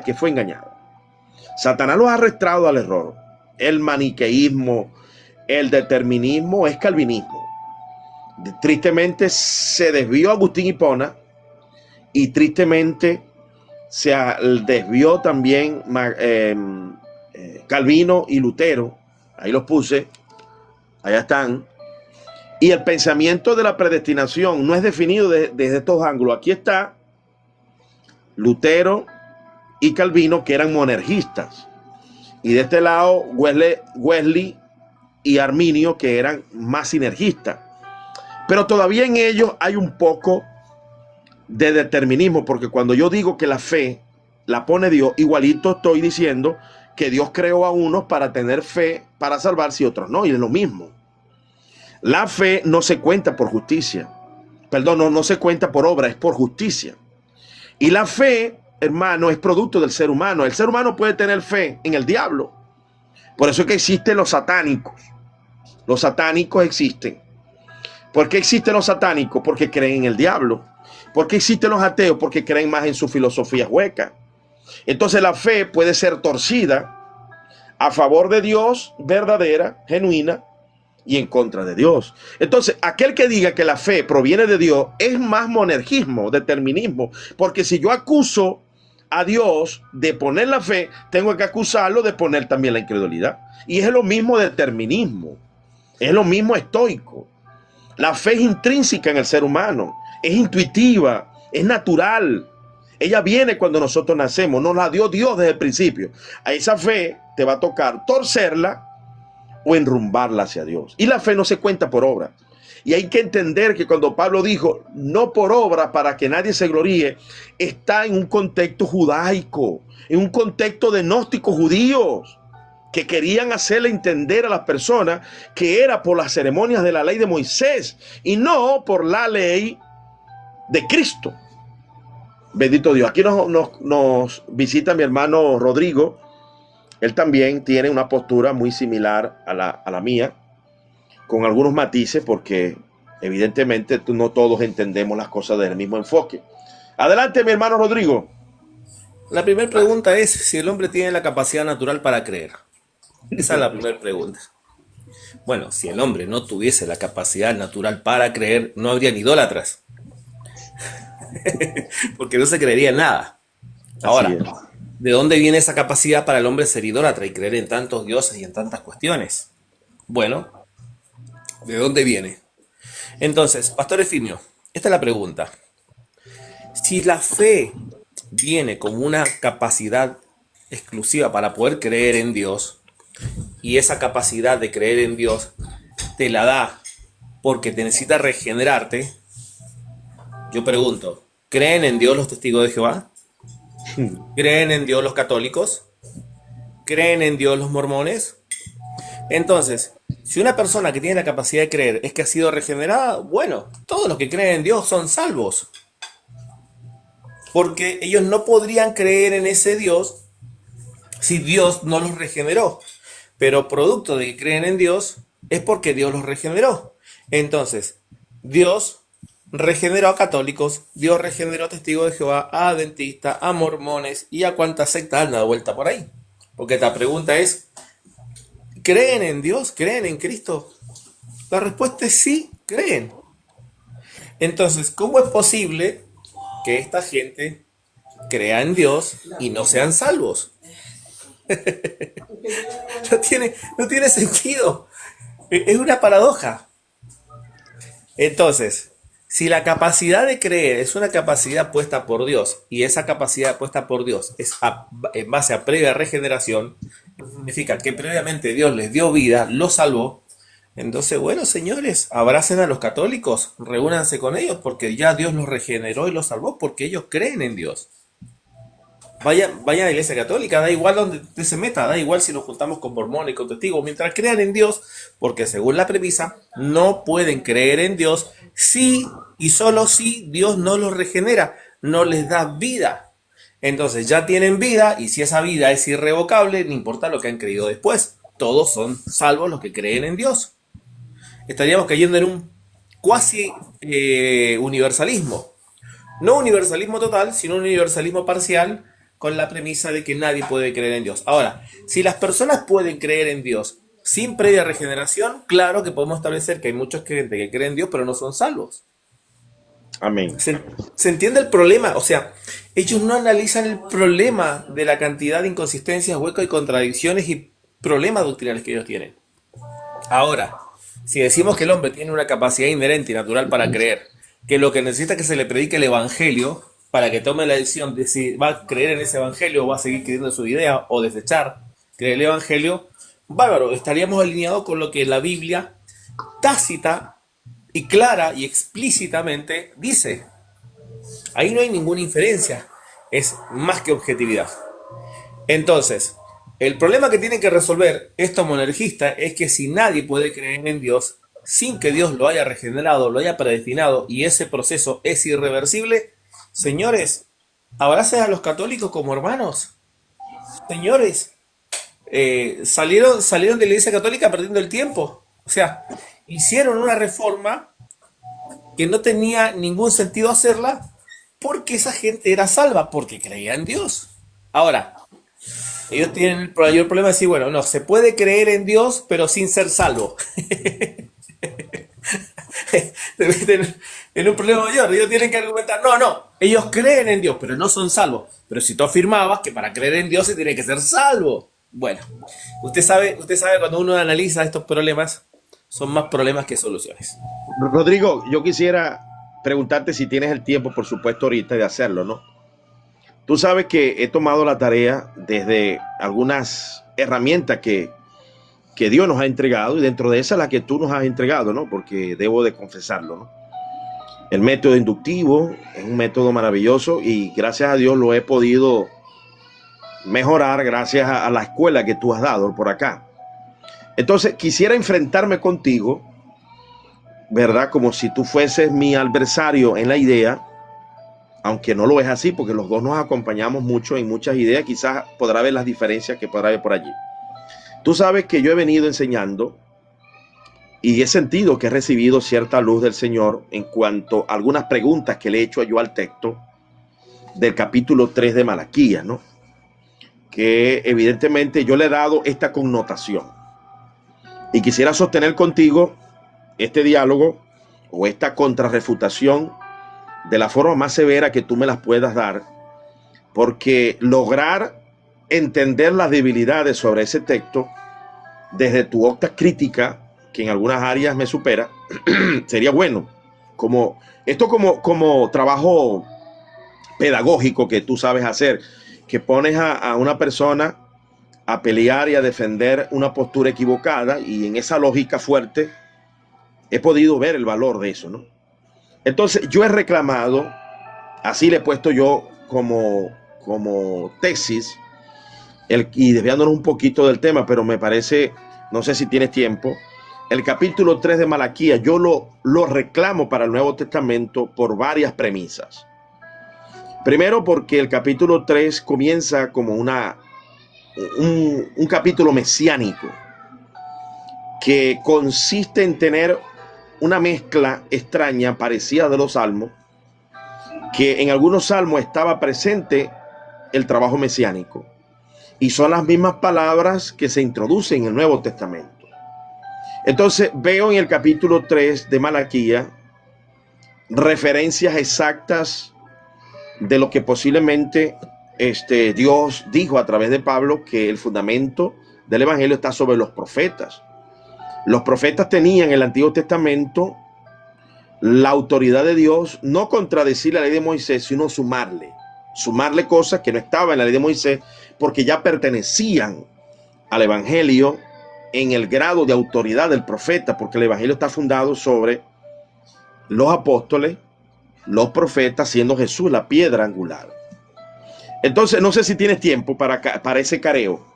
que fue engañada. Satanás los ha arrastrado al error. El maniqueísmo, el determinismo es calvinismo. Tristemente se desvió Agustín Hipona y tristemente se desvió también Calvino y Lutero. Ahí los puse, allá están. Y el pensamiento de la predestinación no es definido desde estos ángulos. Aquí está Lutero y Calvino, que eran monergistas. Y de este lado Wesley y Arminio, que eran más sinergistas. Pero todavía en ellos hay un poco de determinismo, porque cuando yo digo que la fe la pone Dios, igualito estoy diciendo que Dios creó a unos para tener fe para salvarse y otros no, y es lo mismo. La fe no se cuenta por justicia, perdón, no se cuenta por obra, es por justicia. Y la fe, hermano, es producto del ser humano. El ser humano puede tener fe en el diablo. Por eso es que existen los satánicos. Los satánicos existen. ¿Por qué existen los satánicos? Porque creen en el diablo. ¿Por qué existen los ateos? Porque creen más en su filosofía hueca. Entonces la fe puede ser torcida a favor de Dios, verdadera, genuina, y en contra de Dios. Entonces, aquel que diga que la fe proviene de Dios es más monergismo, determinismo, porque si yo acuso a Dios de poner la fe, tengo que acusarlo de poner también la incredulidad. Y es lo mismo determinismo, es lo mismo estoico. La fe es intrínseca en el ser humano, es intuitiva, es natural. Ella viene cuando nosotros nacemos, nos la dio Dios desde el principio. A esa fe te va a tocar torcerla o enrumbarla hacia Dios. Y la fe no se cuenta por obra. Y hay que entender que cuando Pablo dijo no por obra para que nadie se gloríe, está en un contexto judaico, en un contexto de gnósticos judíos que querían hacerle entender a las personas que era por las ceremonias de la ley de Moisés y no por la ley de Cristo. Bendito Dios. Aquí nos visita mi hermano Rodrigo. Él también tiene una postura muy similar a la mía, con algunos matices, porque evidentemente no todos entendemos las cosas del mismo enfoque. Adelante, mi hermano Rodrigo. La primera pregunta es si el hombre tiene la capacidad natural para creer. Esa es la primera pregunta. Bueno, si el hombre no tuviese la capacidad natural para creer, no habrían idólatras. Porque no se creería en nada. Así Ahora, es. ¿de dónde viene esa capacidad para el hombre ser idólatra y creer en tantos dioses y en tantas cuestiones? Bueno, ¿de dónde viene? Entonces, Pastor Efimio, esta es la pregunta. Si la fe viene como una capacidad exclusiva para poder creer en Dios, y esa capacidad de creer en Dios te la da porque te necesita regenerarte, yo pregunto, ¿creen en Dios los testigos de Jehová? ¿Creen en Dios los católicos? ¿Creen en Dios los mormones? Entonces, si una persona que tiene la capacidad de creer es que ha sido regenerada, bueno, todos los que creen en Dios son salvos. Porque ellos no podrían creer en ese Dios si Dios no los regeneró. Pero producto de que creen en Dios es porque Dios los regeneró. Entonces, Dios regeneró a católicos, Dios regeneró a testigos de Jehová, a adventistas, a mormones y a cuantas sectas han dado vuelta por ahí. Porque esta pregunta es, ¿creen en Dios? ¿Creen en Cristo? La respuesta es sí, creen. Entonces, ¿cómo es posible que esta gente crea en Dios y no sean salvos? No tiene sentido. Es una paradoja. Entonces, si la capacidad de creer es una capacidad puesta por Dios y esa capacidad puesta por Dios es en base a previa regeneración, significa que previamente Dios les dio vida, los salvó. Entonces, bueno, señores, abracen a los católicos, reúnanse con ellos porque ya Dios los regeneró y los salvó porque ellos creen en Dios. Vayan a la iglesia católica, da igual donde usted se meta, da igual si nos juntamos con mormones y con testigos, mientras crean en Dios, porque según la premisa, no pueden creer en Dios si y solo si Dios no los regenera, no les da vida. Entonces ya tienen vida y si esa vida es irrevocable, no importa lo que han creído después, todos son salvos los que creen en Dios. Estaríamos cayendo en un cuasi universalismo. No universalismo total, sino un universalismo parcial, con la premisa de que nadie puede creer en Dios. Ahora, si las personas pueden creer en Dios sin previa regeneración, claro que podemos establecer que hay muchos creyentes que creen en Dios pero no son salvos. Amén. ¿Se entiende el problema? O sea, ellos no analizan el problema de la cantidad de inconsistencias, huecos y contradicciones y problemas doctrinales que ellos tienen. Ahora, si decimos que el hombre tiene una capacidad inherente y natural para creer, que lo que necesita es que se le predique el evangelio para que tome la decisión de si va a creer en ese evangelio o va a seguir creyendo en su idea o desechar creer el evangelio, bárbaro, estaríamos alineados con lo que la Biblia tácita y clara y explícitamente dice. Ahí no hay ninguna inferencia, es más que objetividad. Entonces, el problema que tienen que resolver estos monergistas es que si nadie puede creer en Dios sin que Dios lo haya regenerado, lo haya predestinado y ese proceso es irreversible, señores, abracen a los católicos como hermanos. Señores, salieron de la Iglesia Católica perdiendo el tiempo. O sea, hicieron una reforma que no tenía ningún sentido hacerla porque esa gente era salva, porque creía en Dios. Ahora, ellos tienen el mayor problema de decir, bueno, no, se puede creer en Dios, pero sin ser salvo. Te meten en un problema mayor. Ellos tienen que argumentar, no, ellos creen en Dios, pero no son salvos. Pero si tú afirmabas que para creer en Dios se tiene que ser salvo. Bueno, usted sabe cuando uno analiza estos problemas, son más problemas que soluciones. Rodrigo, yo quisiera preguntarte si tienes el tiempo, por supuesto, ahorita de hacerlo, ¿no? Tú sabes que he tomado la tarea desde algunas herramientas que Dios nos ha entregado y dentro de esas la que tú nos has entregado, ¿no? Porque debo de confesarlo, ¿no? El método inductivo es un método maravilloso y gracias a Dios lo he podido mejorar gracias a la escuela que tú has dado por acá. Entonces quisiera enfrentarme contigo, ¿verdad? Como si tú fueses mi adversario en la idea, aunque no lo es así, porque los dos nos acompañamos mucho en muchas ideas, quizás podrá ver las diferencias que podrá haber por allí. Tú sabes que yo he venido enseñando y he sentido que he recibido cierta luz del Señor en cuanto a algunas preguntas que le he hecho yo al texto del capítulo 3 de Malaquías, ¿no? Que evidentemente yo le he dado esta connotación. Y quisiera sostener contigo este diálogo o esta contrarrefutación de la forma más severa que tú me las puedas dar, porque lograr entender las debilidades sobre ese texto desde tu óptica crítica, que en algunas áreas me supera, sería bueno. Como trabajo pedagógico que tú sabes hacer, que pones a una persona a pelear y a defender una postura equivocada, y en esa lógica fuerte he podido ver el valor de eso, ¿no? Entonces yo he reclamado, así le he puesto yo como tesis, y desviándonos un poquito del tema, pero me parece, no sé si tienes tiempo, el capítulo 3 de Malaquías, yo lo reclamo para el Nuevo Testamento por varias premisas. Primero, porque el capítulo 3 comienza como un capítulo mesiánico que consiste en tener una mezcla extraña, parecida de los salmos, que en algunos salmos estaba presente el trabajo mesiánico. Y son las mismas palabras que se introducen en el Nuevo Testamento. Entonces veo en el capítulo 3 de Malaquías referencias exactas de lo que posiblemente Dios dijo a través de Pablo, que el fundamento del evangelio está sobre los profetas. Los profetas tenían en el Antiguo Testamento la autoridad de Dios, no contradecir la ley de Moisés, sino sumarle cosas que no estaban en la ley de Moisés, porque ya pertenecían al evangelio en el grado de autoridad del profeta, porque el evangelio está fundado sobre los apóstoles, los profetas, siendo Jesús la piedra angular. Entonces, no sé si tienes tiempo para ese careo.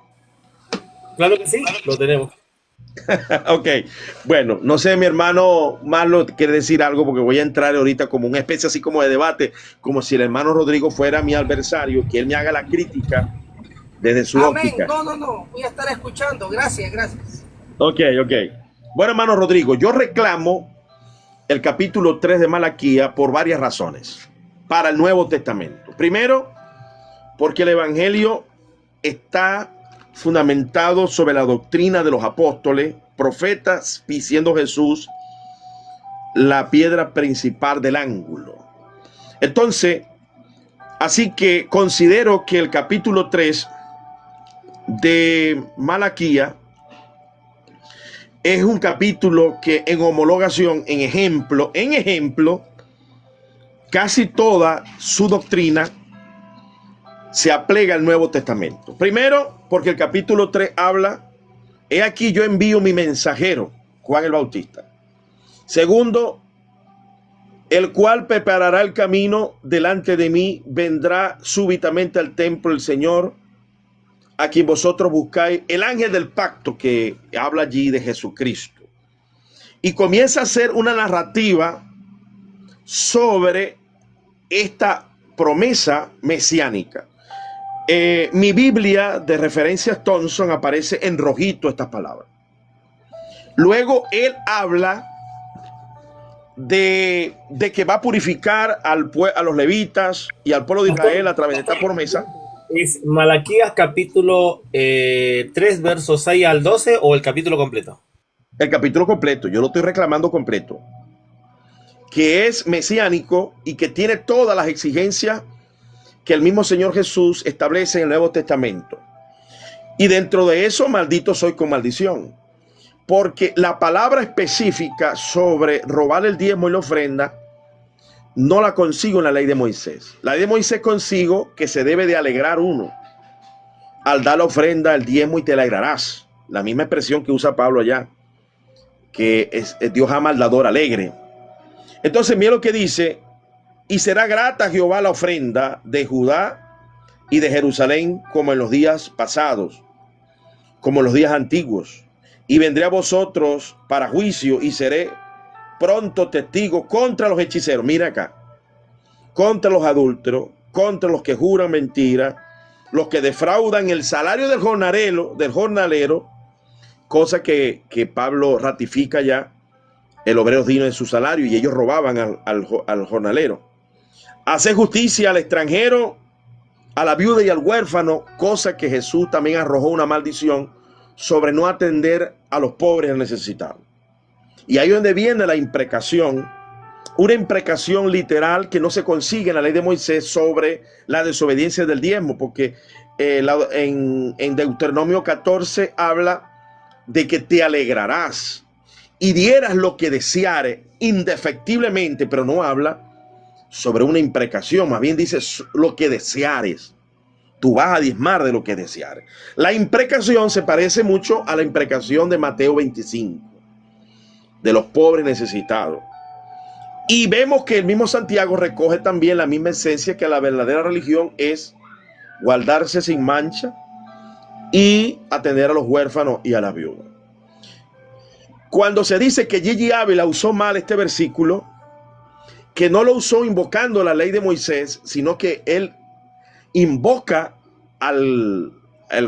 Claro que sí, lo tenemos. Ok, bueno, no sé, mi hermano Marlon quiere decir algo, porque voy a entrar ahorita como una especie así como de debate, como si el hermano Rodrigo fuera mi adversario, que él me haga la crítica desde su óptica. No, voy a estar escuchando, gracias. Ok. Bueno, hermano Rodrigo, yo reclamo el capítulo 3 de Malaquías por varias razones para el Nuevo Testamento. Primero, porque el evangelio está fundamentado sobre la doctrina de los apóstoles, profetas, y siendo Jesús la piedra principal del ángulo. Entonces, así que considero que el capítulo 3 de Malaquía es un capítulo que en homologación, en ejemplo, casi toda su doctrina se aplega al Nuevo Testamento. Primero, porque el capítulo 3 habla, he aquí yo envío mi mensajero, Juan el Bautista. Segundo, el cual preparará el camino delante de mí, vendrá súbitamente al templo el Señor, a quien vosotros buscáis, el ángel del pacto que habla allí de Jesucristo. Y comienza a hacer una narrativa sobre esta promesa mesiánica. Mi Biblia de referencias Thompson aparece en rojito estas palabras. Luego él habla de que va a purificar a los levitas y al pueblo de Israel a través de esta promesa. ¿Es Malaquías capítulo 3 versos 6 al 12 o el capítulo completo? El capítulo completo, yo lo estoy reclamando completo, que es mesiánico y que tiene todas las exigencias que el mismo Señor Jesús establece en el Nuevo Testamento. Y dentro de eso, maldito soy con maldición, porque la palabra específica sobre robar el diezmo y la ofrenda no la consigo en la ley de Moisés. La ley de Moisés consigo que se debe de alegrar uno al dar la ofrenda, el diezmo, y te alegrarás. La misma expresión que usa Pablo allá, que es Dios ama al dador alegre. Entonces mira lo que dice: y será grata a Jehová la ofrenda de Judá y de Jerusalén, como en los días pasados, como en los días antiguos. Y vendré a vosotros para juicio y seré pronto testigo contra los hechiceros. Mira acá, contra los adúlteros, contra los que juran mentira, los que defraudan el salario del jornalero, cosa que Pablo ratifica ya. El obrero es digno de su salario y ellos robaban al jornalero. Hacer justicia al extranjero, a la viuda y al huérfano, cosa que Jesús también arrojó una maldición sobre no atender a los pobres y necesitados. Y ahí es donde viene la imprecación, una imprecación literal que no se consigue en la ley de Moisés sobre la desobediencia del diezmo, porque en Deuteronomio 14 habla de que te alegrarás y dieras lo que deseares indefectiblemente, pero no habla sobre una imprecación, más bien dice lo que deseares. Tú vas a diezmar de lo que deseares. La imprecación se parece mucho a la imprecación de Mateo 25. De los pobres necesitados. Y vemos que el mismo Santiago recoge también la misma esencia, que la verdadera religión es guardarse sin mancha y atender a los huérfanos y a las viudas. Cuando se dice que Gigi Ávila usó mal este versículo, que no lo usó invocando la ley de Moisés, sino que él invoca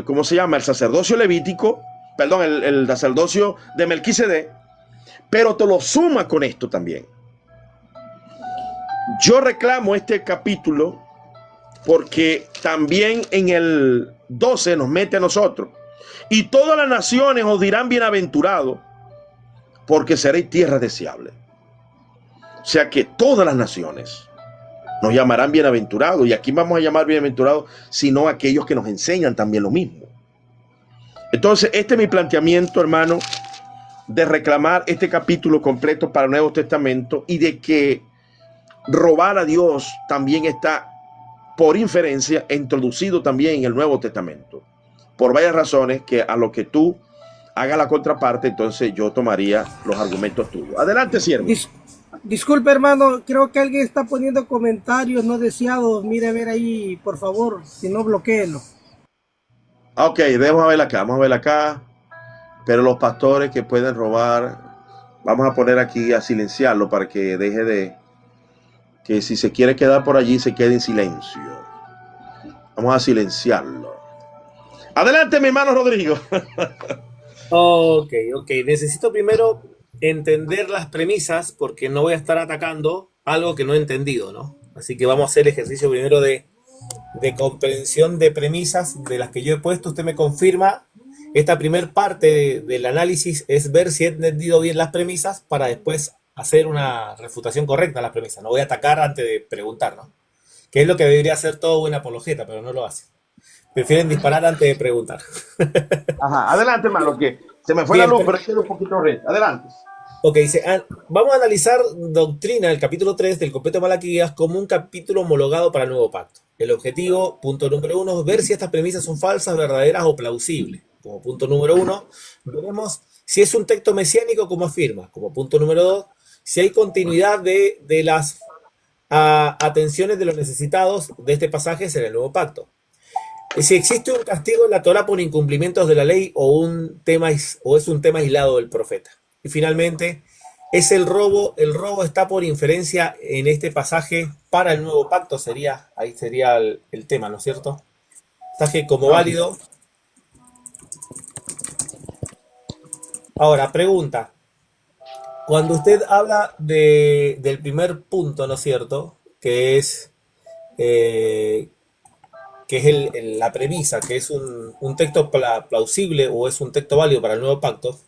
¿cómo se llama? El sacerdocio levítico, perdón, el sacerdocio de Melquisedec, pero te lo suma con esto también. Yo reclamo este capítulo porque también en el 12 nos mete a nosotros. Y todas las naciones os dirán bienaventurados, porque seréis tierra deseable. O sea que todas las naciones nos llamarán bienaventurados. ¿Y aquí vamos a llamar bienaventurados? Sino aquellos que nos enseñan también lo mismo. Entonces, este es mi planteamiento, hermano, de reclamar este capítulo completo para el Nuevo Testamento, y de que robar a Dios también está, por inferencia, introducido también en el Nuevo Testamento. Por varias razones, que a lo que tú hagas la contraparte, entonces yo tomaría los argumentos tuyos. Adelante, siervo. Disculpe, hermano, creo que alguien está poniendo comentarios no deseados. Mire a ver ahí, por favor, si no, bloquéenlo. Ok, vamos a ver acá. Pero los pastores que pueden robar, vamos a poner aquí a silenciarlo para que deje de, que si se quiere quedar por allí, se quede en silencio. Vamos a silenciarlo. Adelante, mi hermano Rodrigo. Ok. Necesito primero entender las premisas, porque no voy a estar atacando algo que no he entendido, ¿no? Así que vamos a hacer el ejercicio primero de de comprensión de premisas de las que yo he puesto. Usted me confirma. Esta primer parte del análisis es ver si he entendido bien las premisas para después hacer una refutación correcta a las premisas. No voy a atacar antes de preguntar, ¿no? Que es lo que debería hacer todo buen apologeta, pero no lo hace. Prefieren disparar antes de preguntar. Ajá, adelante, hermano, que se me fue Bien, la luz, pero quedó un poquito red. Adelante. Ok, dice, vamos a analizar doctrina del capítulo 3 del completo de Malaquías como un capítulo homologado para el nuevo pacto. El objetivo, punto número 1, ver si estas premisas son falsas, verdaderas o plausibles. Como punto número 1, veremos si es un texto mesiánico como afirma. Como punto número 2, si hay continuidad de las atenciones de los necesitados de este pasaje en el nuevo pacto. Si existe un castigo en la Torá por incumplimientos de la ley o es un tema aislado del profeta. Y finalmente, ¿es el robo está por inferencia en este pasaje para el nuevo pacto? Ahí sería el tema, ¿no es cierto? Pasaje como válido. Ahora, pregunta. Cuando usted habla del primer punto, ¿no es cierto? Que es la premisa, que es un texto plausible o es un texto válido para el nuevo pacto,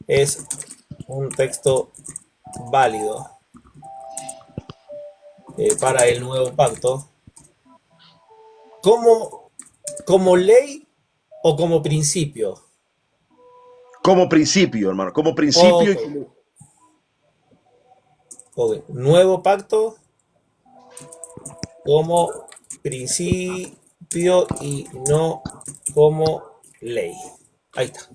es un texto válido para el nuevo pacto, como ley o como principio. Como principio, hermano, como principio. Okay. Okay. Nuevo pacto como principio y no como ley. Ahí está.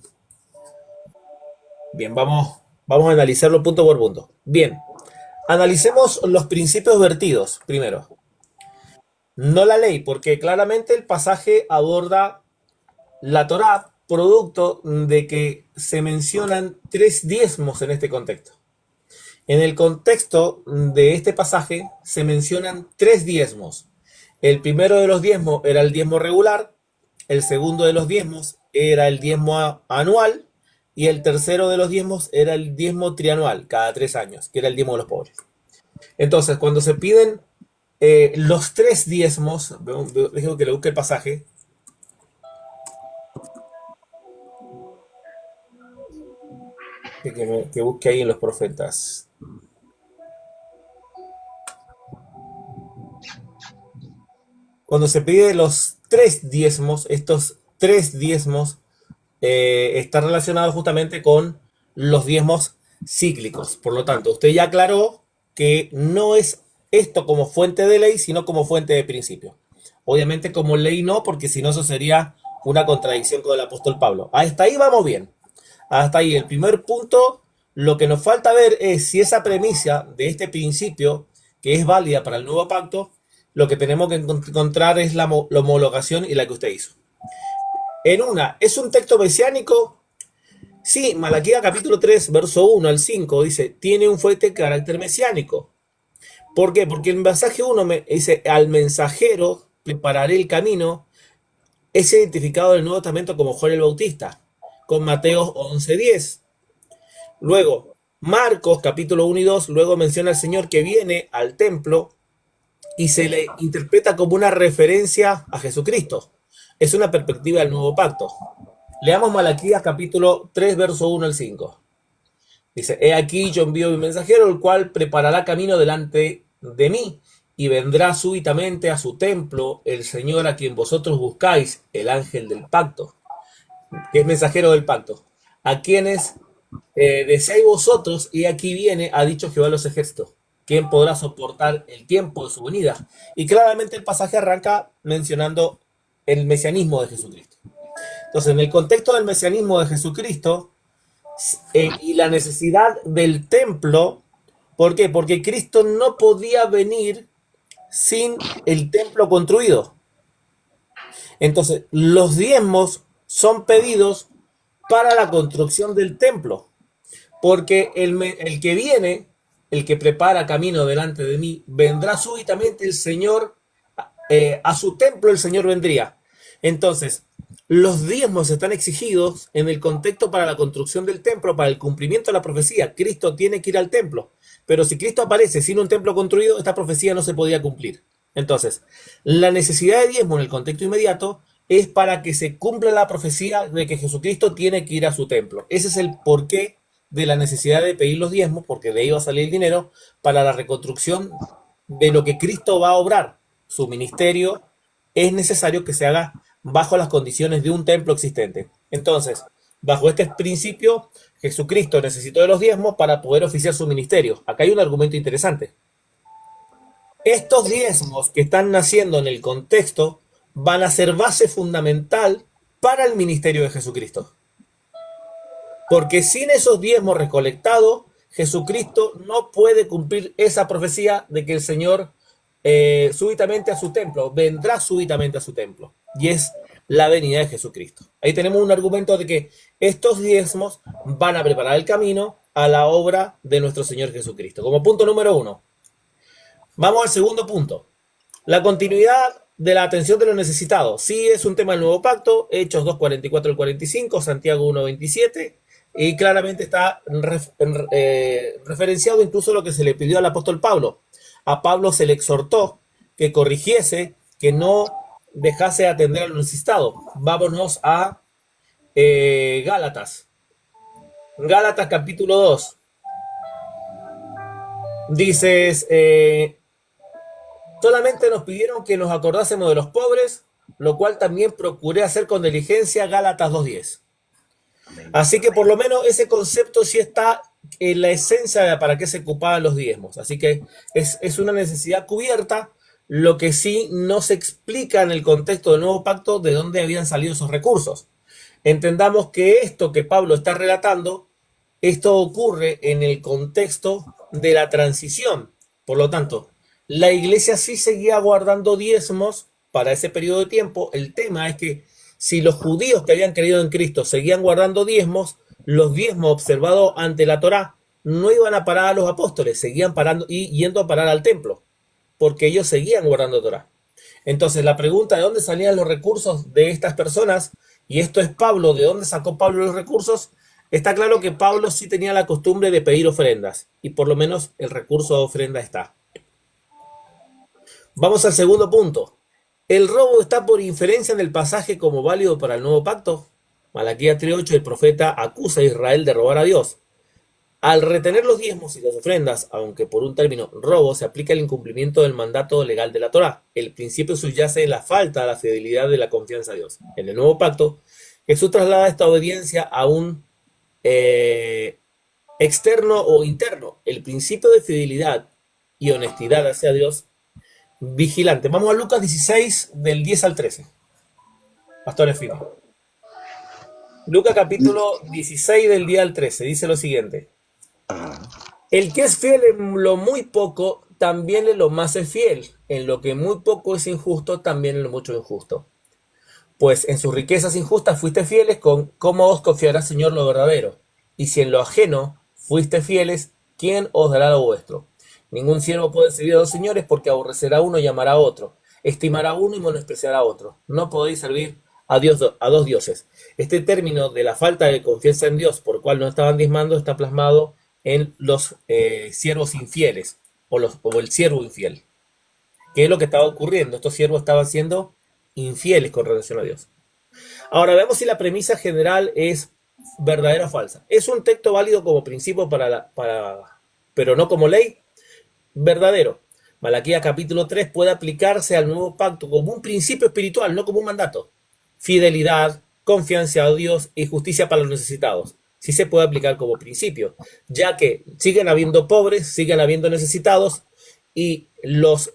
Bien, vamos a analizarlo punto por punto. Bien, analicemos los principios vertidos primero. No la ley, porque claramente el pasaje aborda la Torá, producto de que se mencionan 3 diezmos en este contexto. En el contexto de este pasaje se mencionan 3 diezmos. El primero de los diezmos era el diezmo regular, el segundo de los diezmos era el diezmo anual, y el tercero de los diezmos era el diezmo trianual, cada 3 años, que era el diezmo de los pobres. Entonces, cuando se piden los 3 diezmos, dejo que le busque el pasaje. Que busque ahí en los profetas. Cuando se pide los 3 diezmos, estos 3 diezmos está relacionado justamente con los diezmos cíclicos. Por lo tanto, usted ya aclaró que no es esto como fuente de ley, sino como fuente de principio. Obviamente como ley no, porque si no eso sería una contradicción con el apóstol Pablo. Hasta ahí vamos bien. Hasta ahí el primer punto. Lo que nos falta ver es si esa premisa de este principio, que es válida para el nuevo pacto, lo que tenemos que encontrar es la homologación y la que usted hizo. ¿Es un texto mesiánico? Sí, Malaquías capítulo 3, verso 1 al 5 dice, tiene un fuerte carácter mesiánico. ¿Por qué? Porque el mensaje 1 dice, al mensajero prepararé el camino, es identificado en el Nuevo Testamento como Juan el Bautista, con Mateo 11:10. Luego, Marcos capítulo 1 y 2, luego menciona al Señor que viene al templo y se le interpreta como una referencia a Jesucristo. Es una perspectiva del nuevo pacto. Leamos Malaquías capítulo 3, verso 1 al 5. Dice, he aquí yo envío mi mensajero, el cual preparará camino delante de mí, y vendrá súbitamente a su templo el Señor a quien vosotros buscáis, el ángel del pacto, que es mensajero del pacto, a quienes deseáis vosotros, y aquí viene, ha dicho Jehová de los ejércitos. ¿Quién podrá soportar el tiempo de su venida? Y claramente el pasaje arranca mencionando el mesianismo de Jesucristo. Entonces, en el contexto del mesianismo de Jesucristo y la necesidad del templo, ¿por qué? Porque Cristo no podía venir sin el templo construido. Entonces, los diezmos son pedidos para la construcción del templo, porque el que viene, el que prepara camino delante de mí, vendrá súbitamente el Señor, a su templo el Señor vendría. Entonces, los diezmos están exigidos en el contexto para la construcción del templo, para el cumplimiento de la profecía. Cristo tiene que ir al templo, pero si Cristo aparece sin un templo construido, esta profecía no se podía cumplir. Entonces, la necesidad de diezmo en el contexto inmediato es para que se cumpla la profecía de que Jesucristo tiene que ir a su templo. Ese es el porqué de la necesidad de pedir los diezmos, porque de ahí va a salir el dinero para la reconstrucción de lo que Cristo va a obrar. Su ministerio es necesario que se haga bajo las condiciones de un templo existente. Entonces, bajo este principio, Jesucristo necesitó de los diezmos para poder oficiar su ministerio. Acá hay un argumento interesante. Estos diezmos que están naciendo en el contexto van a ser base fundamental para el ministerio de Jesucristo. Porque sin esos diezmos recolectados, Jesucristo no puede cumplir esa profecía de que el Señor súbitamente a su templo, vendrá súbitamente a su templo. Y es la venida de Jesucristo. Ahí tenemos un argumento de que estos diezmos van a preparar el camino a la obra de nuestro Señor Jesucristo. Como punto número 1. Vamos al segundo punto. La continuidad de la atención de los necesitados. Sí, es un tema del nuevo pacto, Hechos 2:44 al 45, Santiago 1:27, y claramente está referenciado incluso lo que se le pidió al apóstol Pablo. A Pablo se le exhortó que corrigiese, que no dejase de atender a los necesitados. Vámonos a Gálatas. Gálatas capítulo 2. Dices, solamente nos pidieron que nos acordásemos de los pobres, lo cual también procuré hacer con diligencia, Gálatas 2:10. Así que por lo menos ese concepto sí está en la esencia de para qué se ocupaban los diezmos. Así que es una necesidad cubierta, lo que sí no se explica en el contexto del nuevo pacto de dónde habían salido esos recursos. Entendamos que esto que Pablo está relatando, esto ocurre en el contexto de la transición. Por lo tanto, la iglesia sí seguía guardando diezmos para ese periodo de tiempo. El tema es que si los judíos que habían creído en Cristo seguían guardando diezmos, los diezmos observados ante la Torá no iban a parar a los apóstoles, seguían parando y yendo a parar al templo, porque ellos seguían guardando Torá. Entonces la pregunta de dónde salían los recursos de estas personas, y esto es Pablo, ¿de dónde sacó Pablo los recursos? Está claro que Pablo sí tenía la costumbre de pedir ofrendas, y por lo menos el recurso de ofrenda está. Vamos al segundo punto. ¿El robo está por inferencia en el pasaje como válido para el nuevo pacto? Malaquías 3:8, el profeta acusa a Israel de robar a Dios. Al retener los diezmos y las ofrendas, aunque por un término robo, se aplica el incumplimiento del mandato legal de la Torá. El principio subyace en la falta de la fidelidad de la confianza a Dios. En el nuevo pacto, Jesús traslada esta obediencia a un externo o interno. El principio de fidelidad y honestidad hacia Dios vigilante. Vamos a Lucas 16, del 10 al 13. Pastores Fini. Lucas capítulo 16, del 10 al 13. Dice lo siguiente. El que es fiel en lo muy poco, también en lo más es fiel. En lo que muy poco es injusto, también en lo mucho injusto. Pues en sus riquezas injustas fuiste fieles, ¿cómo os confiará, Señor, lo verdadero? Y si en lo ajeno fuiste fieles, ¿quién os dará lo vuestro? Ningún siervo puede servir a dos señores, porque aborrecerá a uno y amará a otro, estimará a uno y menospreciará a otro. No podéis servir a dos dioses. Este término de la falta de confianza en Dios, por el cual no estaban diezmando, está plasmado en los siervos infieles, o el siervo infiel. ¿Qué es lo que estaba ocurriendo? Estos siervos estaban siendo infieles con relación a Dios. Ahora veamos si la premisa general es verdadera o falsa. ¿Es un texto válido como principio pero no como ley? Verdadero. Malaquías capítulo 3 puede aplicarse al nuevo pacto como un principio espiritual, no como un mandato. Fidelidad, confianza a Dios y justicia para los necesitados. Sí se puede aplicar como principio, ya que siguen habiendo pobres, siguen habiendo necesitados, y los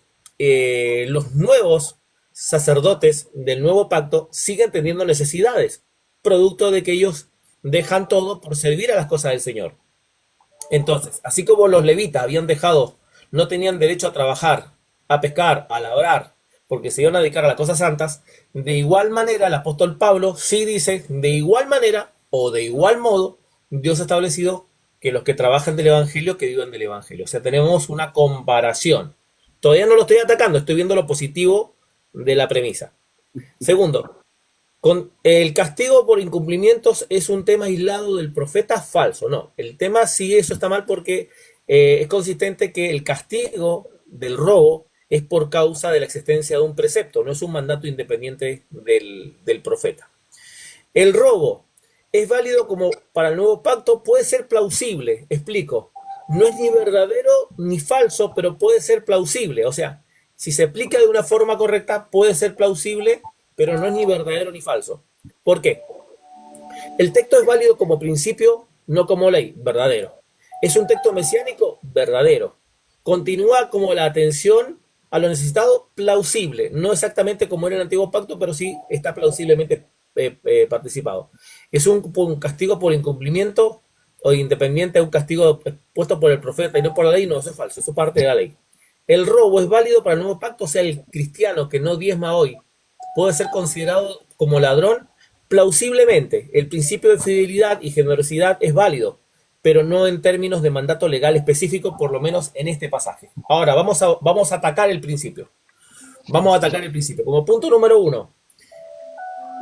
nuevos sacerdotes del nuevo pacto siguen teniendo necesidades, producto de que ellos dejan todo por servir a las cosas del Señor. Entonces, así como los levitas habían dejado, no tenían derecho a trabajar, a pescar, a labrar, porque se iban a dedicar a las cosas santas, de igual manera el apóstol Pablo sí dice, de igual manera o de igual modo, Dios ha establecido que los que trabajan del evangelio, que vivan del evangelio. O sea, tenemos una comparación. Todavía no lo estoy atacando, estoy viendo lo positivo de la premisa. Segundo, con el castigo por incumplimientos es un tema aislado del profeta, falso. No, el tema sí, eso está mal, porque es consistente que el castigo del robo es por causa de la existencia de un precepto, no es un mandato independiente del profeta. El robo es válido como para el nuevo pacto, puede ser plausible, explico. No es ni verdadero ni falso, pero puede ser plausible. O sea, si se aplica de una forma correcta, puede ser plausible, pero no es ni verdadero ni falso. ¿Por qué? El texto es válido como principio, no como ley, verdadero. Es un texto mesiánico, verdadero. Continúa como la atención a lo necesitado, plausible. No exactamente como era el antiguo pacto, pero sí está plausiblemente participado. Es un castigo por incumplimiento o independiente de un castigo puesto por el profeta y no por la ley. No, eso es falso, eso es parte de la ley. El robo es válido para el nuevo pacto, o sea, el cristiano que no diezma hoy puede ser considerado como ladrón. Plausiblemente, el principio de fidelidad y generosidad es válido, pero no en términos de mandato legal específico, por lo menos en este pasaje. Ahora, vamos a atacar el principio. Vamos a atacar el principio. Como punto número 1,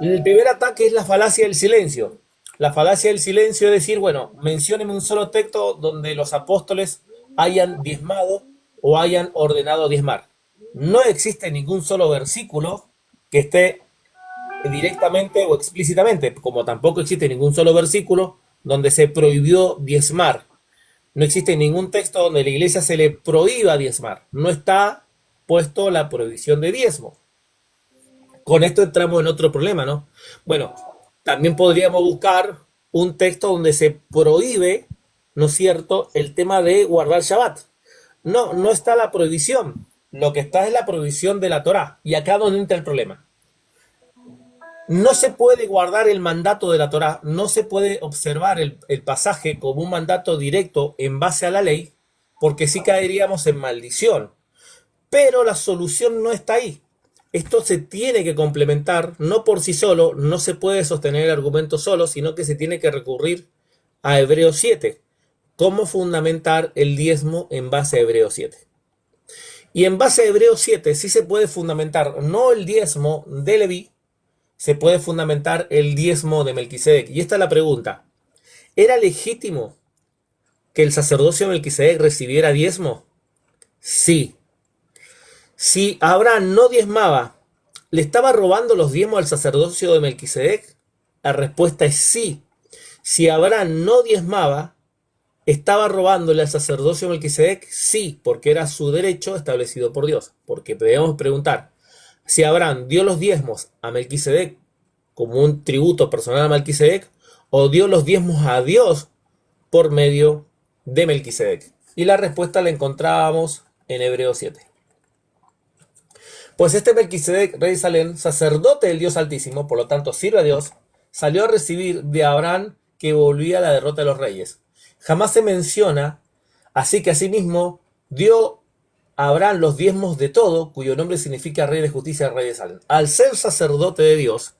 el primer ataque es la falacia del silencio. La falacia del silencio es decir, bueno, mencióneme un solo texto donde los apóstoles hayan diezmado o hayan ordenado diezmar. No existe ningún solo versículo que esté directamente o explícitamente, como tampoco existe ningún solo versículo donde se prohibió diezmar. No existe ningún texto donde a la iglesia se le prohíba diezmar. No está puesto la prohibición de diezmo. Con esto entramos en otro problema, ¿no? Bueno, también podríamos buscar un texto donde se prohíbe, ¿no es cierto?, el tema de guardar Shabbat. No, no está la prohibición. Lo que está es la prohibición de la Torá. Y acá donde entra el problema. No se puede guardar el mandato de la Torá, no se puede observar el pasaje como un mandato directo en base a la ley, porque sí caeríamos en maldición. Pero la solución no está ahí. Esto se tiene que complementar, no por sí solo, no se puede sostener el argumento solo, sino que se tiene que recurrir a Hebreos 7. ¿Cómo fundamentar el diezmo en base a Hebreos 7? Y en base a Hebreos 7 sí se puede fundamentar no el diezmo de Leví, se puede fundamentar el diezmo de Melquisedec. Y esta es la pregunta. ¿Era legítimo que el sacerdocio de Melquisedec recibiera diezmo? Sí. Si Abraham no diezmaba, ¿le estaba robando los diezmos al sacerdocio de Melquisedec? La respuesta es sí. Si Abraham no diezmaba, ¿estaba robándole al sacerdocio de Melquisedec? Sí, porque era su derecho establecido por Dios. Porque debemos preguntar, si Abraham dio los diezmos a Melquisedec como un tributo personal a Melquisedec, o dio los diezmos a Dios por medio de Melquisedec. Y la respuesta la encontrábamos en Hebreos 7. Pues este Melquisedec, rey de Salem, sacerdote del Dios Altísimo, por lo tanto sirve a Dios, salió a recibir de Abraham que volvía a la derrota de los reyes. Jamás se menciona, así que asimismo dio Abraham los diezmos de todo, cuyo nombre significa rey de justicia, rey de Salem. Al ser sacerdote de Dios,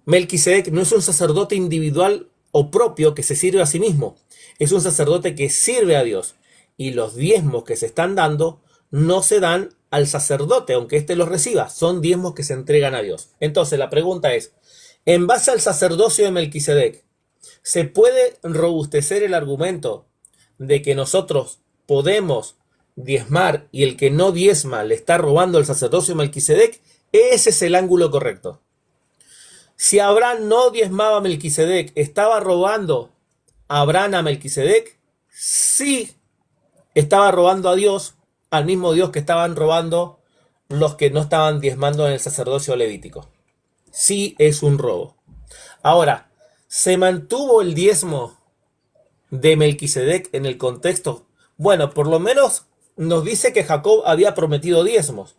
Melquisedec no es un sacerdote individual o propio que se sirve a sí mismo, es un sacerdote que sirve a Dios. Y los diezmos que se están dando no se dan al sacerdote, aunque éste los reciba, son diezmos que se entregan a Dios. Entonces la pregunta es, en base al sacerdocio de Melquisedec, ¿se puede robustecer el argumento de que nosotros podemos diezmar y el que no diezma le está robando al sacerdocio de Melquisedec? Ese es el ángulo correcto. Si Abraham no diezmaba a Melquisedec, ¿estaba robando a Abraham a Melquisedec? Sí, estaba robando a Dios, al mismo Dios que estaban robando los que no estaban diezmando en el sacerdocio levítico. Sí es un robo. Ahora, ¿se mantuvo el diezmo de Melquisedec en el contexto? Bueno, por lo menos nos dice que Jacob había prometido diezmos.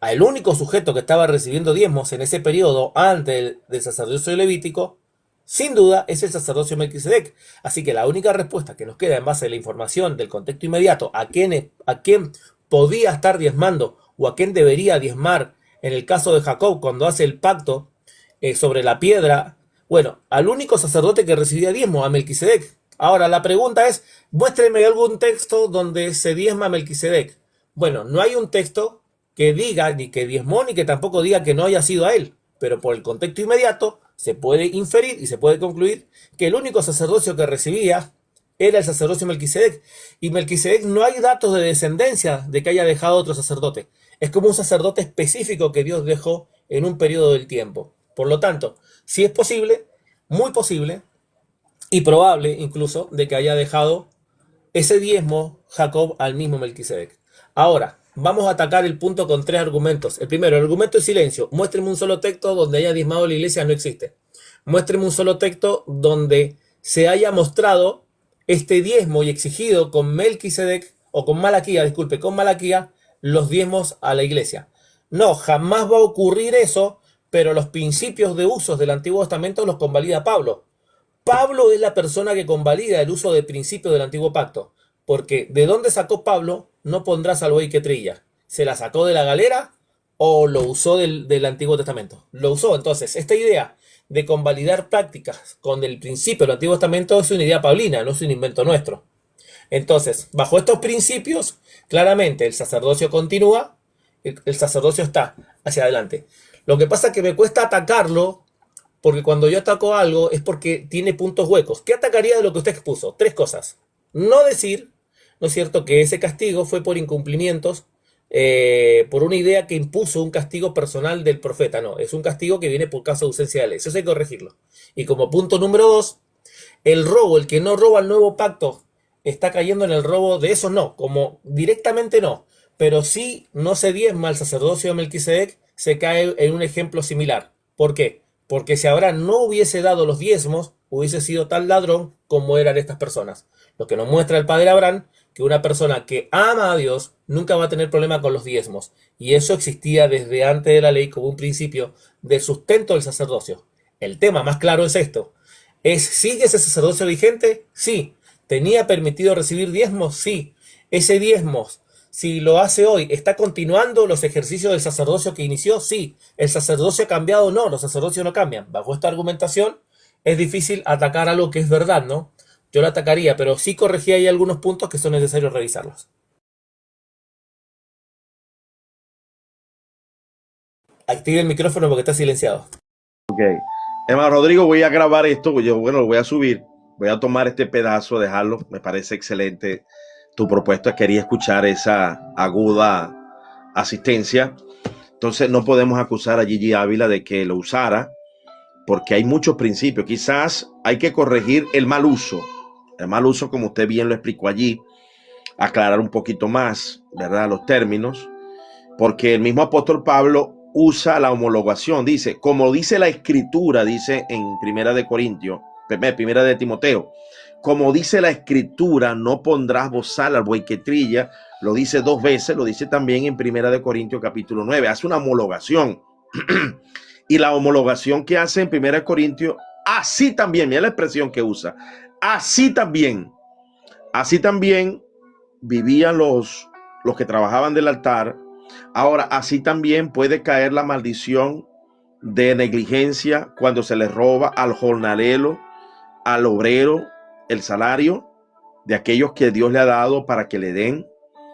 El único sujeto que estaba recibiendo diezmos en ese periodo antes del sacerdocio levítico, sin duda, es el sacerdocio Melquisedec. Así que la única respuesta que nos queda en base a la información del contexto inmediato, a quién podía estar diezmando o a quién debería diezmar en el caso de Jacob cuando hace el pacto sobre la piedra, bueno, al único sacerdote que recibía diezmo, a Melquisedec. Ahora la pregunta es, muéstreme algún texto donde se diezma a Melquisedec. Bueno, no hay un texto que diga ni que diezmó ni que tampoco diga que no haya sido a él, pero por el contexto inmediato se puede inferir y se puede concluir que el único sacerdocio que recibía era el sacerdocio de Melquisedec. Y Melquisedec no hay datos de descendencia de que haya dejado otro sacerdote. Es como un sacerdote específico que Dios dejó en un periodo del tiempo. Por lo tanto, sí es posible, muy posible y probable incluso de que haya dejado ese diezmo Jacob al mismo Melquisedec. Ahora, vamos a atacar el punto con 3 argumentos. El primero, el argumento de silencio. Muéstreme un solo texto donde haya diezmado la iglesia, no existe. Muéstreme un solo texto donde se haya mostrado este diezmo y exigido con Melquisedec, o con Malaquía, disculpe, con Malaquía, los diezmos a la iglesia. No, jamás va a ocurrir eso, pero los principios de usos del Antiguo Testamento los convalida Pablo. Pablo es la persona que convalida el uso de principios del Antiguo Pacto, porque ¿de dónde sacó Pablo? No pondrás al buey que trilla. ¿Se la sacó de la galera o lo usó del Antiguo Testamento? Lo usó. Entonces, esta idea de convalidar prácticas con el principio del Antiguo Testamento es una idea paulina, no es un invento nuestro. Entonces, bajo estos principios, claramente el sacerdocio continúa, el sacerdocio está hacia adelante. Lo que pasa es que me cuesta atacarlo, porque cuando yo ataco algo es porque tiene puntos huecos. ¿Qué atacaría de lo que usted expuso? 3 cosas. No decir, ¿no es cierto?, que ese castigo fue por incumplimientos, por una idea que impuso un castigo personal del profeta. No, es un castigo que viene por causa de ausencia de ley. Eso hay que corregirlo. Y como punto número 2, el robo, el que no roba el nuevo pacto, está cayendo en el robo de esos, no, como directamente no, pero sí no se diezma al sacerdocio de Melquisedec, se cae en un ejemplo similar. ¿Por qué? Porque si Abraham no hubiese dado los diezmos, hubiese sido tan ladrón como eran estas personas. Lo que nos muestra el padre Abraham, que una persona que ama a Dios nunca va a tener problema con los diezmos. Y eso existía desde antes de la ley como un principio de sustento del sacerdocio. El tema más claro es esto. ¿Sigue ese sacerdocio vigente? Sí. ¿Tenía permitido recibir diezmos? Sí. Ese diezmos, si lo hace hoy, ¿está continuando los ejercicios del sacerdocio que inició? Sí. ¿El sacerdocio ha cambiado? No, los sacerdocios no cambian. Bajo esta argumentación es difícil atacar algo que es verdad, ¿no? Yo lo atacaría, pero sí corregí ahí algunos puntos que son necesarios revisarlos. Active el micrófono porque está silenciado. Ok. Hermano Rodrigo, voy a grabar esto. Bueno, lo voy a subir. Voy a tomar este pedazo, dejarlo. Me parece excelente tu propuesta. Quería escuchar esa aguda asistencia. Entonces no podemos acusar a Gigi Ávila de que lo usara, porque hay muchos principios. Quizás hay que corregir el mal uso. El mal uso, como usted bien lo explicó allí, aclarar un poquito más, ¿verdad?, los términos, porque el mismo apóstol Pablo usa la homologación. Dice, como dice la Escritura, dice en Primera de Timoteo, como dice la Escritura, no pondrás bozal al buey que trilla. Lo dice 2 veces, lo dice también en Primera de Corintios capítulo 9. Hace una homologación. Y la homologación que hace en Primera de Corintios, así también, mira la expresión que usa, así también vivían los que trabajaban del altar. Ahora, así también puede caer la maldición de negligencia cuando se le roba al jornalero, al obrero, el salario de aquellos que Dios le ha dado para que le den.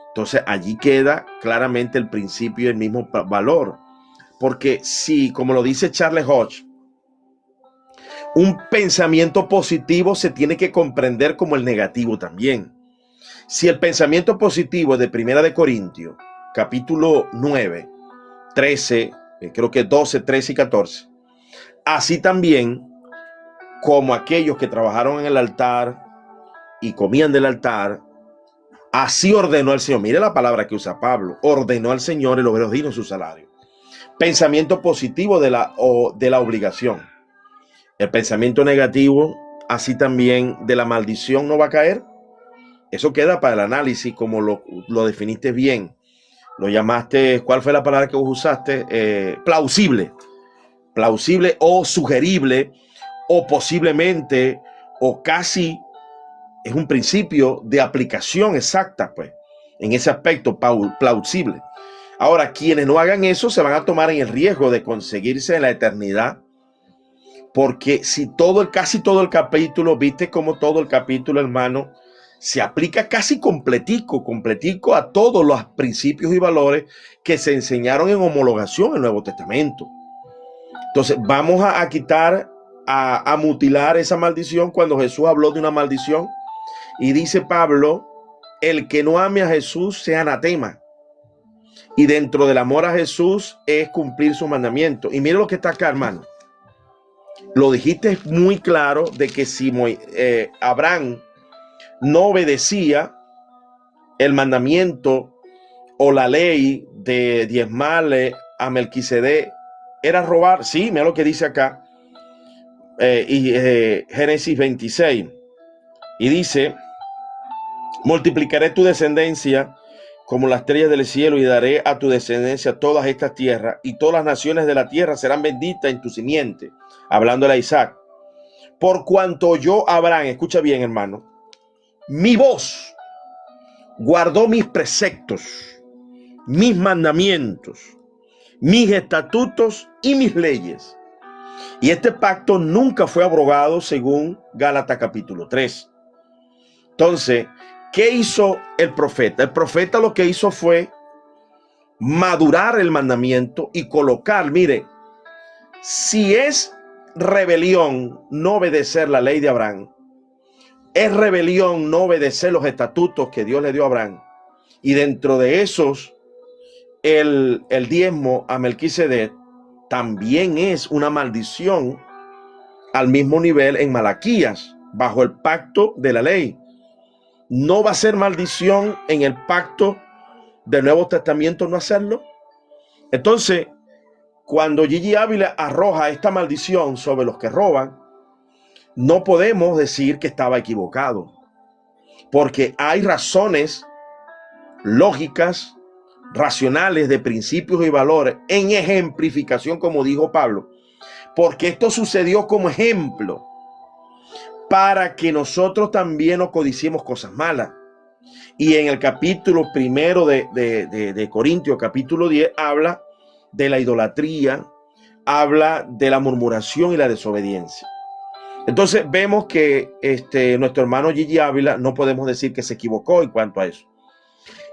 Entonces allí queda claramente el principio y el mismo valor. Porque si, como lo dice Charles Hodge, un pensamiento positivo se tiene que comprender como el negativo también. Si el pensamiento positivo es de Primera de Corintios, capítulo 9, 13, creo que 12, 13 y 14, así también como aquellos que trabajaron en el altar y comían del altar, así ordenó el Señor. Mire la palabra que usa Pablo. Ordenó al Señor el obrero digno su salario. Pensamiento positivo de la obligación. El pensamiento negativo, así también de la maldición, no va a caer. Eso queda para el análisis, como lo definiste bien. Lo llamaste, ¿cuál fue la palabra que vos usaste? Plausible. Plausible o sugerible, o posiblemente, o casi, es un principio de aplicación exacta, pues, en ese aspecto plausible. Ahora, quienes no hagan eso se van a tomar en el riesgo de conseguirse en la eternidad, porque si casi todo el capítulo, viste como todo el capítulo, hermano, se aplica casi completico a todos los principios y valores que se enseñaron en homologación en el Nuevo Testamento. Entonces, vamos a quitar, a mutilar esa maldición cuando Jesús habló de una maldición Y dice Pablo, el que no ame a Jesús sea anatema. Y dentro del amor a Jesús es cumplir su mandamiento. Y mire lo que está acá, hermano. Lo dijiste muy claro de que si Abraham no obedecía el mandamiento o la ley de diezmarle a Melquisedec, era robar. Sí, mira lo que dice acá. Génesis 26. Y dice, multiplicaré tu descendencia como las estrellas del cielo y daré a tu descendencia todas estas tierras, y todas las naciones de la tierra serán benditas en tu simiente. Hablándole a Isaac. Por cuanto yo, Abraham, escucha bien, hermano, mi voz guardó mis preceptos, mis mandamientos, mis estatutos y mis leyes. Y este pacto nunca fue abrogado según Gálatas capítulo 3. Entonces, ¿qué hizo el profeta? El profeta lo que hizo fue madurar el mandamiento y colocar, mire, si es rebelión no obedecer la ley de Abraham, es rebelión no obedecer los estatutos que Dios le dio a Abraham, y dentro de esos el diezmo a Melquisedec también es una maldición al mismo nivel en Malaquías, bajo el pacto de la ley. ¿No va a ser maldición en el pacto del Nuevo Testamento no hacerlo? Entonces, cuando Gigi Ávila arroja esta maldición sobre los que roban, no podemos decir que estaba equivocado, porque hay razones lógicas, racionales, de principios y valores en ejemplificación, como dijo Pablo, porque esto sucedió como ejemplo para que nosotros también no codiciemos cosas malas. Y en el capítulo primero de Corintios, capítulo 10, habla de la idolatría, habla de la murmuración y la desobediencia. Entonces vemos que nuestro hermano Gigi Ávila no podemos decir que se equivocó en cuanto a eso.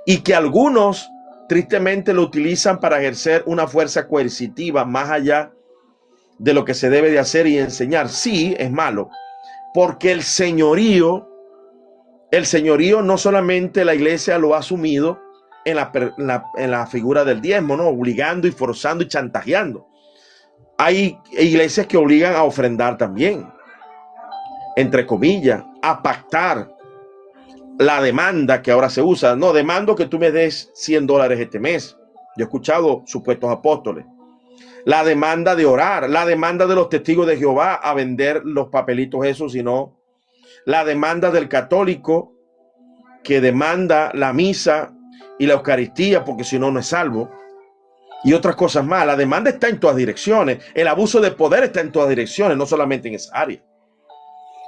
Y que algunos tristemente lo utilizan para ejercer una fuerza coercitiva más allá de lo que se debe de hacer y enseñar. Sí, es malo, porque el señorío no solamente la iglesia lo ha asumido en la figura del diezmo, ¿no? Obligando y forzando y chantajeando. Hay iglesias que obligan a ofrendar también, entre comillas, a pactar la demanda que ahora se usa. No, demando que tú me des $100 este mes. Yo he escuchado supuestos apóstoles. La demanda de orar, la demanda de los testigos de Jehová a vender los papelitos esos, sino la demanda del católico que demanda la misa y la Eucaristía porque si no, no es salvo. Y otras cosas más. La demanda está en todas direcciones. El abuso de poder está en todas direcciones, no solamente en esa área.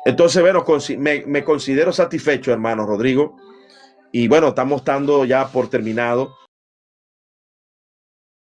Entonces, bueno, me considero satisfecho, hermano Rodrigo. Y bueno, estamos dando ya por terminado